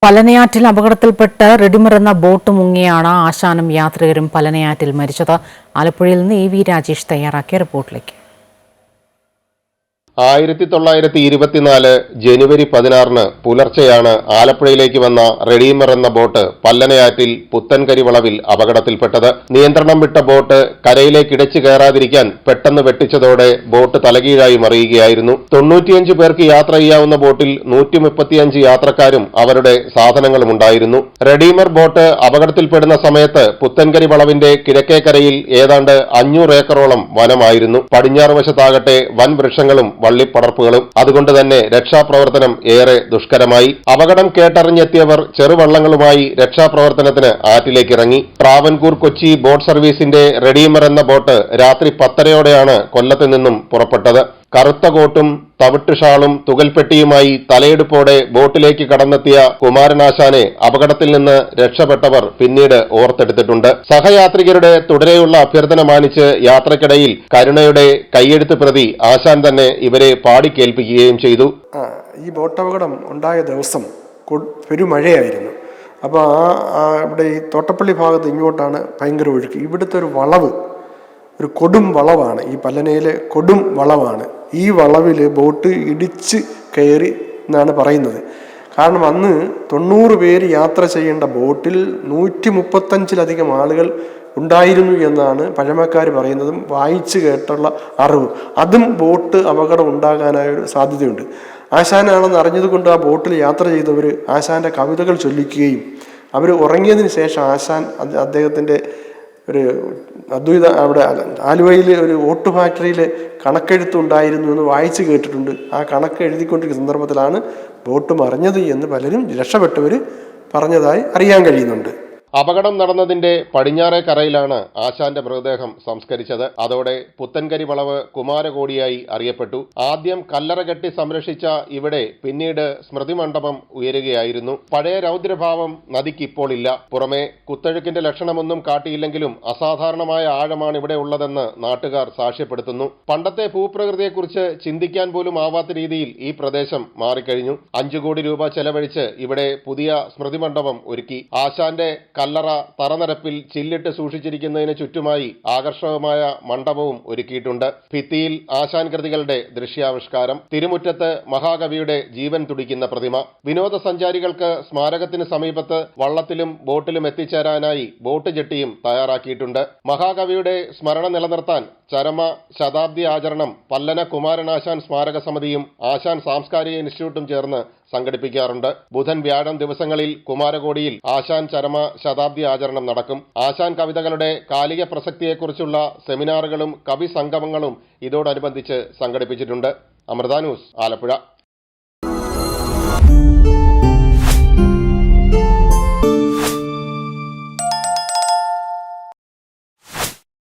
പലനയാറ്റിൽ അപകടത്തിൽപ്പെട്ട് റെഡിമർ എന്ന ബോട്ട് മുങ്ങിയാണ് ആശാനും യാത്രികരും പലനയാറ്റിൽ മരിച്ചത്. ആലപ്പുഴയിൽ നിന്ന് എ വി രാജേഷ് തയ്യാറാക്കിയ റിപ്പോർട്ടിലേക്ക്. 1924 ജനുവരി 16 പുലർച്ചെയാണ് ആലപ്പുഴയിലേക്ക് വന്ന റെഡീമർ എന്ന ബോട്ട് പല്ലനയാറ്റിൽ പുത്തൻകരി വളവിൽ അപകടത്തിൽപ്പെട്ടത്. നിയന്ത്രണം വിട്ട ബോട്ട് കരയിലേക്ക് ഇടച്ചു കയറാതിരിക്കാൻ പെട്ടെന്ന് വെട്ടിച്ചതോടെ ബോട്ട് തലകീഴായി മറിയുകയായിരുന്നു. 95 പേർക്ക് യാത്ര ചെയ്യാവുന്ന ബോട്ടിൽ 135 യാത്രക്കാരും അവരുടെ സാധനങ്ങളും ഉണ്ടായിരുന്നു. റെഡീമർ ബോട്ട് അപകടത്തിൽപ്പെടുന്ന സമയത്ത് പുത്തൻകരി വളവിന്റെ കിഴക്കേക്കരയിൽ ഏതാണ്ട് 500 ഏക്കറോളം വനമായിരുന്നു. പടിഞ്ഞാറ് വശത്താകട്ടെ വൻ വൃക്ഷങ്ങളും വള്ളിപ്പടർപ്പുകളും. അതുകൊണ്ട് തന്നെ രക്ഷാപ്രവർത്തനം ഏറെ ദുഷ്കരമായി. അപകടം കേട്ടറിഞ്ഞെത്തിയവർ ചെറുവള്ളങ്ങളുമായി രക്ഷാപ്രവർത്തനത്തിന് ആറ്റിലേക്കിറങ്ങി. ട്രാവൻകൂർ കൊച്ചി ബോട്ട് സർവീസിന്റെ റെഡീമർ എന്ന ബോട്ട് രാത്രി 10:30 കൊല്ലത്ത് നിന്നും പുറപ്പെട്ടത്. കറുത്ത കോട്ടും തവിട്ട് ഷാളും തുകൽപ്പെട്ടിയുമായി തലയെടുപ്പോടെ ബോട്ടിലേക്ക് കടന്നെത്തിയ കുമാരനാശാനെ അപകടത്തിൽ നിന്ന് രക്ഷപ്പെട്ടവർ പിന്നീട് ഓർത്തെടുത്തിട്ടുണ്ട്. സഹയാത്രികരുടെ തുടരെയുള്ള അഭ്യർത്ഥന മാനിച്ച് യാത്രക്കിടയിൽ കരുണയുടെ കൈയെഴുത്ത് പ്രതി ആശാൻ തന്നെ ഇവരെ പാടിക്കേൽപ്പിക്കുകയും ചെയ്തു. ഈ ബോട്ട് അപകടം ഉണ്ടായ ദിവസം പെരുമഴയായിരുന്നു. അപ്പോൾ ഇവിടെ ഈ തോട്ടപ്പള്ളി ഭാഗത്ത് ഇങ്ങോട്ടാണ് ഭയങ്കര ഒഴുക്ക്. ഇവിടുത്തെ ഒരു വളവ്, ഒരു കൊടും വളവാണ്, ഈ പല്ലനയിലെ കൊടും വളവാണ്. ഈ വളവിൽ ബോട്ട് ഇടിച്ച് കയറി എന്നാണ് പറയുന്നത്. കാരണം അന്ന് 90 പേര് യാത്ര ചെയ്യേണ്ട ബോട്ടിൽ 135-ലധികം ആളുകൾ ഉണ്ടായിരുന്നു എന്നാണ് പഴമക്കാർ പറയുന്നതും വായിച്ചു കേട്ടുള്ള അറിവ്. അതും ബോട്ട് അപകടം ഉണ്ടാകാനായൊരു സാധ്യതയുണ്ട്. ആശാനാണെന്ന് അറിഞ്ഞതുകൊണ്ട് ആ ബോട്ടിൽ യാത്ര ചെയ്തവർ ആശാന്റെ കവിതകൾ ചൊല്ലിക്കുകയും അവർ ഉറങ്ങിയതിന് ശേഷം ആശാൻ അദ്ദേഹത്തിൻ്റെ ഒരു അദ്വൈത അവിടെ ആലുവയിൽ ഒരു ഓട്ട് ഫാക്ടറിയിൽ കണക്കെഴുത്തുണ്ടായിരുന്നു എന്ന് വായിച്ചു കേട്ടിട്ടുണ്ട്. ആ കണക്ക് എഴുതിക്കൊണ്ടിരിക്കുന്ന സന്ദർഭത്തിലാണ് ബോട്ട് മറിഞ്ഞത് എന്ന് പലരും രക്ഷപ്പെട്ടവർ പറഞ്ഞതായി അറിയാൻ കഴിയുന്നുണ്ട്. അപകടം നടന്നതിന്റെ പടിഞ്ഞാറേ കരയിലാണ് ആശാന്റെ മൃതദേഹം സംസ്കരിച്ചത്. അതോടെ പുത്തൻകരി വളവ് കുമാരകോടിയായി അറിയപ്പെട്ടു. ആദ്യം കല്ലറ കെട്ടി സംരക്ഷിച്ച ഇവിടെ പിന്നീട് സ്മൃതി മണ്ഡപം ഉയരുകയായിരുന്നു. പഴയ രൗദ്രഭാവം നദിക്കിപ്പോൾ ഇല്ല. പുറമെ കുത്തൊഴുക്കിന്റെ ലക്ഷണമൊന്നും കാട്ടിയില്ലെങ്കിലും അസാധാരണമായ ആഴമാണ് ഇവിടെ ഉള്ളതെന്ന് നാട്ടുകാർ സാക്ഷ്യപ്പെടുത്തുന്നു. പണ്ടത്തെ ഭൂപ്രകൃതിയെക്കുറിച്ച് ചിന്തിക്കാൻ പോലും ആവാത്ത രീതിയിൽ ഈ പ്രദേശം മാറിക്കഴിഞ്ഞു. 5 കോടി രൂപ ചെലവഴിച്ച് ഇവിടെ പുതിയ സ്മൃതി മണ്ഡപം ഒരുക്കി. ആശാന്റെ കല്ലറ തറനിരപ്പിൽ ചില്ലിട്ട് സൂക്ഷിച്ചിരിക്കുന്നതിന് ചുറ്റുമായി ആകർഷകമായ മണ്ഡപവും ഒരുക്കിയിട്ടുണ്ട്. ഭിത്തിയിൽ ആശാൻ കൃതികളുടെ ദൃശ്യാവിഷ്കാരം. തിരുമുറ്റത്ത് മഹാകവിയുടെ ജീവൻ തുടിക്കുന്ന പ്രതിമ. വിനോദസഞ്ചാരികൾക്ക് സ്മാരകത്തിന് സമീപത്ത് വള്ളത്തിലും ബോട്ടിലും എത്തിച്ചേരാനായി ബോട്ട് ജെട്ടിയും തയ്യാറാക്കിയിട്ടുണ്ട്. മഹാകവിയുടെ സ്മരണ നിലനിർത്താൻ ചരമ ശതാബ്ദി ആചരണം പല്ലന കുമാരനാശാൻ സ്മാരക സമിതിയും ആശാൻ സാംസ്കാരിക ഇൻസ്റ്റിറ്റ്യൂട്ടും ചേർന്ന് സംഘടിപ്പിക്കാറുണ്ട്. ബുധൻ വ്യാഴം ദിവസങ്ങളിൽ കുമാരകോടിയിൽ ആശാൻ ചരമ ശതാബ്ദി ആചരണം നടക്കും. ആശാൻ കവിതകളുടെ കാലിക പ്രസക്തിയെക്കുറിച്ചുള്ള സെമിനാറുകളും കവി സംഗമങ്ങളും ഇതോടനുബന്ധിച്ച് സംഘടിപ്പിച്ചിട്ടുണ്ട്. അമൃത ന്യൂസ്, ആലപ്പുഴ.